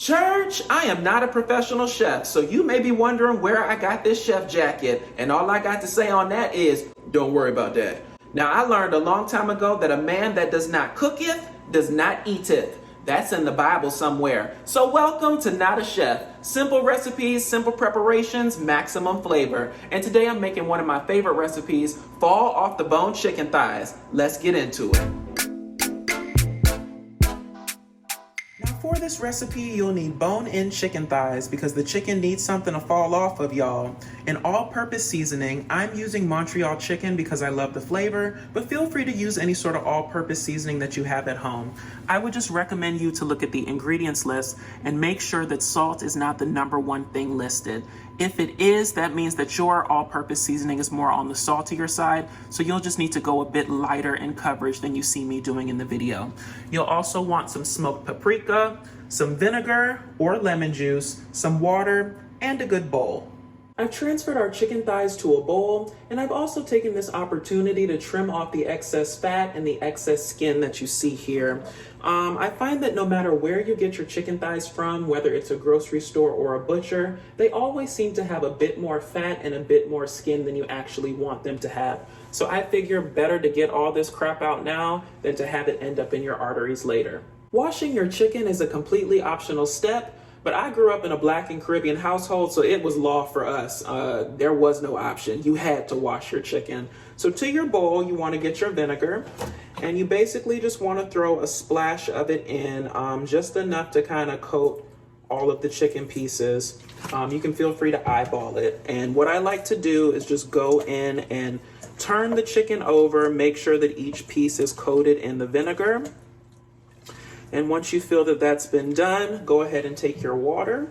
Church, I am not a professional chef, so you may be wondering where I got this chef jacket, and all I got to say on that is, don't worry about that. Now, I learned a long time ago that a man that does not cooketh does not eateth. That's in the Bible somewhere. So welcome to Not a Chef. Simple recipes, simple preparations, maximum flavor. And today I'm making one of my favorite recipes, fall off the bone chicken thighs. Let's get into it. For this recipe, you'll need bone-in chicken thighs because the chicken needs something to fall off of, y'all. In all-purpose seasoning, I'm using Montreal chicken because I love the flavor, but feel free to use any sort of all-purpose seasoning that you have at home. I would just recommend you to look at the ingredients list and make sure that salt is not the #1 thing listed. If it is, that means that your all-purpose seasoning is more on the saltier side, so you'll just need to go a bit lighter in coverage than you see me doing in the video. You'll also want some smoked paprika, some vinegar or lemon juice, some water, and a good bowl. I've transferred our chicken thighs to a bowl, and I've also taken this opportunity to trim off the excess fat and the excess skin that you see here. I find that no matter where you get your chicken thighs from, whether it's a grocery store or a butcher, they always seem to have a bit more fat and a bit more skin than you actually want them to have. So I figure better to get all this crap out now than to have it end up in your arteries later. Washing your chicken is a completely optional step, but I grew up in a Black and Caribbean household, so it was law for us. There was no option. You had to wash your chicken. So to your bowl, you want to get your vinegar, and you basically just want to throw a splash of it in, just enough to kind of coat all of the chicken pieces. You can feel free to eyeball it. And what I like to do is just go in and turn the chicken over, make sure that each piece is coated in the vinegar. And once you feel that that's been done, go ahead and take your water.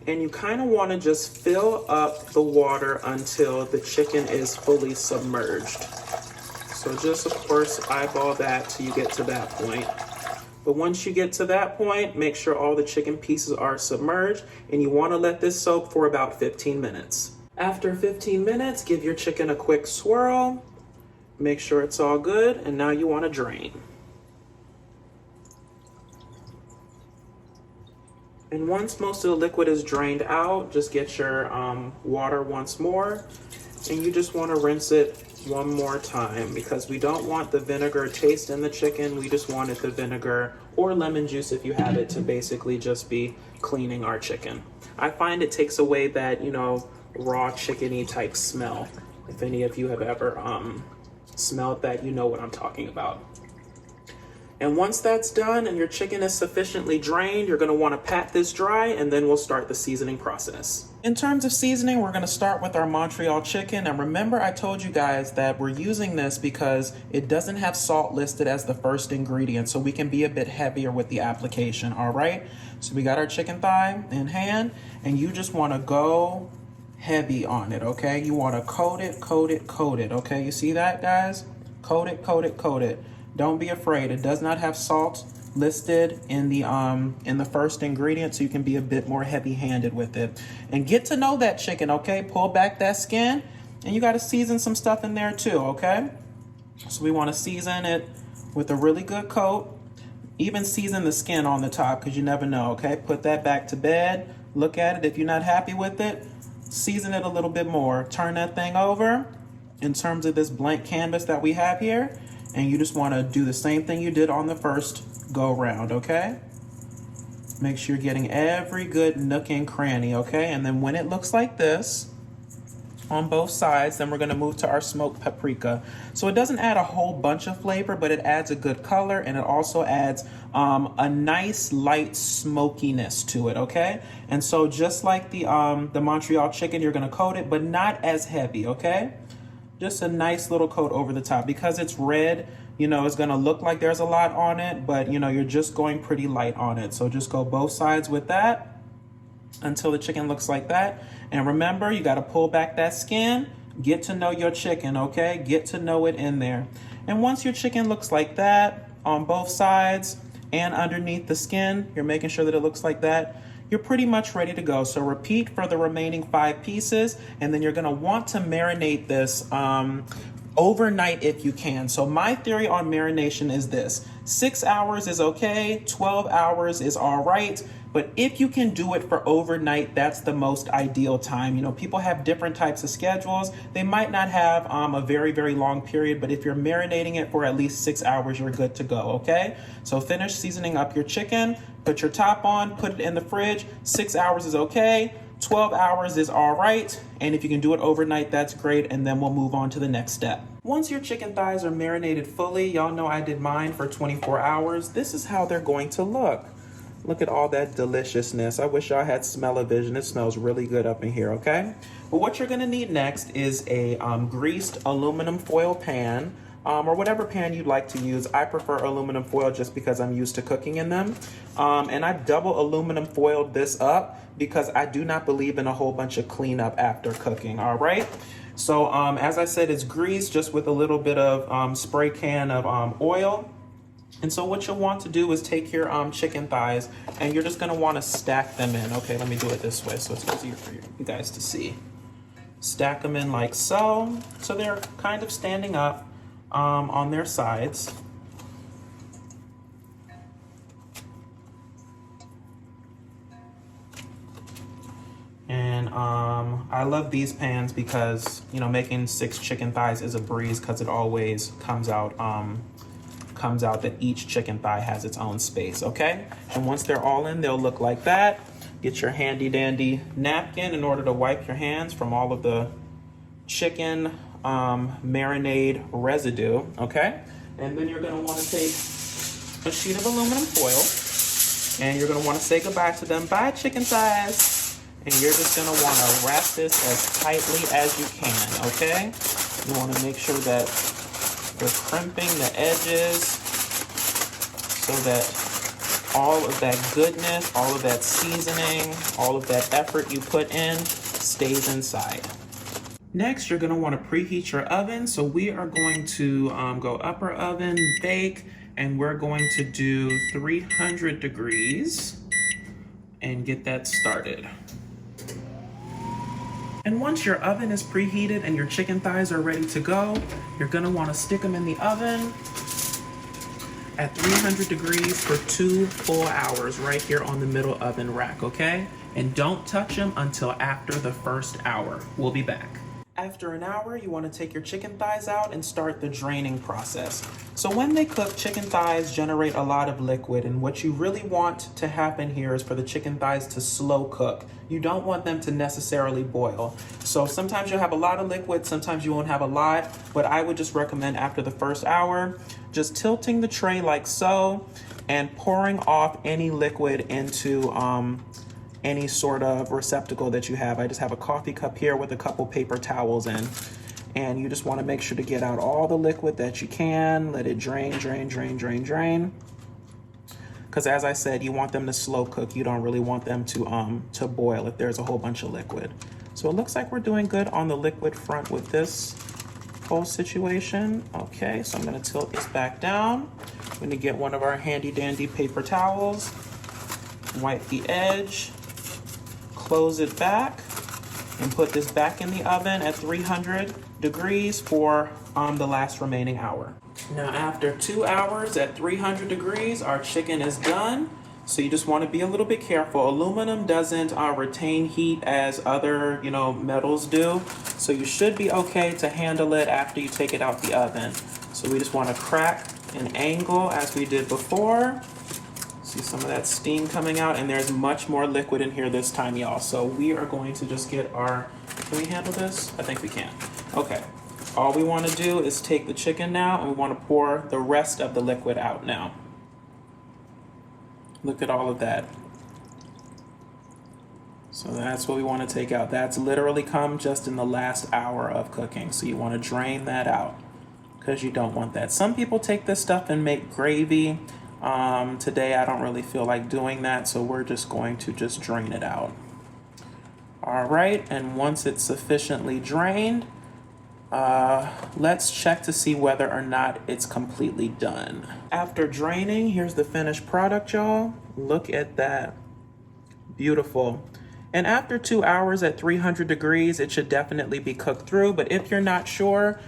And you kind of want to just fill up the water until the chicken is fully submerged. So just, of course, eyeball that till you get to that point. But once you get to that point, make sure all the chicken pieces are submerged, and you want to let this soak for about 15 minutes. After 15 minutes, give your chicken a quick swirl. Make sure it's all good, and now you want to drain. And once most of the liquid is drained out, just get your water once more, and you just want to rinse it one more time because we don't want the vinegar taste in the chicken. We just wanted the vinegar or lemon juice, if you have it, to basically just be cleaning our chicken. I find it takes away that, raw chickeny type smell. If any of you have ever smelled that, you know what I'm talking about. And once that's done and your chicken is sufficiently drained, you're going to want to pat this dry, and then we'll start the seasoning process. In terms of seasoning, we're going to start with our Montreal chicken. And remember, I told you guys that we're using this because it doesn't have salt listed as the first ingredient, so we can be a bit heavier with the application, all right? So we got our chicken thigh in hand, and you just want to go heavy on it, okay? You want to coat it, coat it, coat it, okay? You see that, guys? Coat it, coat it, coat it. Don't be afraid. It does not have salt listed in the first ingredient, so you can be a bit more heavy-handed with it. And get to know that chicken, okay? Pull back that skin, and you got to season some stuff in there too, okay? So we want to season it with a really good coat. Even season the skin on the top because you never know, okay? Put that back to bed. Look at it. If you're not happy with it, season it a little bit more. Turn that thing over in terms of this blank canvas that we have here. And you just want to do the same thing you did on the first go round, okay? Make sure you're getting every good nook and cranny, okay? And then when it looks like this on both sides, then we're going to move to our smoked paprika. So it doesn't add a whole bunch of flavor, but it adds a good color, and it also adds a nice light smokiness to it, okay? And so just like the Montreal chicken, you're going to coat it, but not as heavy, okay? Just a nice little coat over the top. Because it's red, it's going to look like there's a lot on it, but, you're just going pretty light on it. So just go both sides with that until the chicken looks like that. And remember, you got to pull back that skin. Get to know your chicken, okay? Get to know it in there. And once your chicken looks like that on both sides and underneath the skin, you're making sure that it looks like that, you're pretty much ready to go. So repeat for the remaining 5 pieces, and then you're going to want to marinate this overnight if you can. So my theory on marination is this: 6 hours is okay, 12 hours is all right, But if you can do it for overnight, that's the most ideal time. You know, people have different types of schedules. They might not have a very, very long period, but if you're marinating it for at least 6 hours, you're good to go, okay? So finish seasoning up your chicken, put your top on, put it in the fridge. 6 hours is okay. 12 hours is all right. And if you can do it overnight, that's great. And then we'll move on to the next step. Once your chicken thighs are marinated fully, y'all know I did mine for 24 hours. This is how they're going to look. Look at all that deliciousness. I wish y'all had smell-o-vision. It smells really good up in here, okay? But what you're gonna need next is a greased aluminum foil pan, or whatever pan you'd like to use. I prefer aluminum foil just because I'm used to cooking in them. And I double aluminum foiled this up because I do not believe in a whole bunch of cleanup after cooking, all right? So as I said, it's greased just with a little bit of spray can of oil. And so what you'll want to do is take your chicken thighs and you're just gonna wanna stack them in. Okay, let me do it this way so it's easier for you guys to see. Stack them in like so. So they're kind of standing up on their sides. And I love these pans because, you know, making 6 chicken thighs is a breeze because it always comes out that each chicken thigh has its own space, okay? And once they're all in, they'll look like that. Get your handy dandy napkin in order to wipe your hands from all of the chicken marinade residue, okay? And then you're gonna wanna take a sheet of aluminum foil and you're gonna wanna say goodbye to them. Bye, chicken thighs. And you're just gonna wanna wrap this as tightly as you can, okay? You wanna make sure that you're crimping the edges so that all of that goodness, all of that seasoning, all of that effort you put in stays inside. Next, you're gonna wanna preheat your oven. So we are going to go upper oven, bake, and we're going to do 300 degrees and get that started. And once your oven is preheated and your chicken thighs are ready to go, you're gonna wanna stick them in the oven at 300 degrees for 2 full hours right here on the middle oven rack, okay? And don't touch them until after the first hour. We'll be back. After an hour, you want to take your chicken thighs out and start the draining process. So when they cook, chicken thighs generate a lot of liquid, and what you really want to happen here is for the chicken thighs to slow cook. You don't want them to necessarily boil. So sometimes you'll have a lot of liquid, sometimes you won't have a lot, but I would just recommend after the first hour, just tilting the tray like so and pouring off any liquid into any sort of receptacle that you have. I just have a coffee cup here with a couple paper towels in. And you just want to make sure to get out all the liquid that you can. Let it drain, drain, drain, drain, drain. Because as I said, you want them to slow cook. You don't really want them to boil if there's a whole bunch of liquid. So it looks like we're doing good on the liquid front with this whole situation. Okay, so I'm gonna tilt this back down. I'm gonna get one of our handy dandy paper towels, wipe the edge, close it back, and put this back in the oven at 300 degrees for the last remaining hour. Now after 2 hours at 300 degrees, our chicken is done. So you just want to be a little bit careful. Aluminum doesn't retain heat as other, metals do. So you should be okay to handle it after you take it out the oven. So we just want to crack an angle as we did before. See some of that steam coming out, and there's much more liquid in here this time, y'all. So we are going to just get our, can we handle this? I think we can. Okay. All we want to do is take the chicken now, and we want to pour the rest of the liquid out now. Look at all of that. So that's what we want to take out. That's literally come just in the last hour of cooking. So you want to drain that out because you don't want that. Some people take this stuff and make gravy. Today I don't really feel like doing that, so we're just going to just drain it out. All right, and once it's sufficiently drained, let's check to see whether or not it's completely done. After draining, here's the finished product, y'all. Look at that. Beautiful. And after 2 hours at 300 degrees, it should definitely be cooked through. But if you're not sure,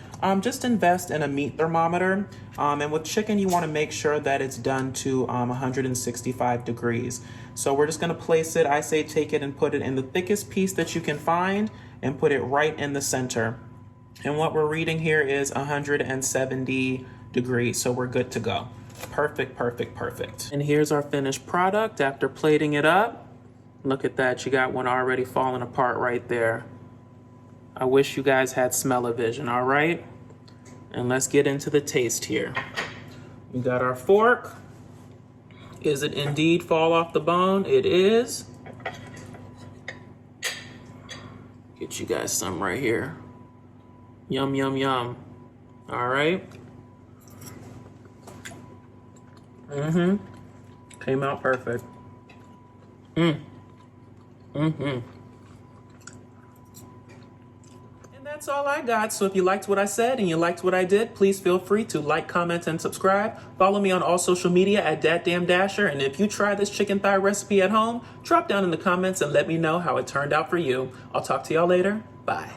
just invest in a meat thermometer. And with chicken, you want to make sure that it's done to 165 degrees. So we're just going to place it. I say take it and put it in the thickest piece that you can find and put it right in the center. And what we're reading here is 170 degrees. So we're good to go. Perfect, perfect, perfect. And here's our finished product after plating it up. Look at that. You got one already falling apart right there. I wish you guys had smell-o-vision, all right? And let's get into the taste here. We got our fork. Is it indeed fall off the bone? It is. Get you guys some right here. Yum, yum, yum. All right. Came out perfect. And that's all I got. So if you liked what I said and you liked what I did, please feel free to like, comment, and subscribe. Follow me on all social media at DatDamnDasher. And if you try this chicken thigh recipe at home, drop down in the comments and let me know how it turned out for you. I'll talk to y'all later. Bye.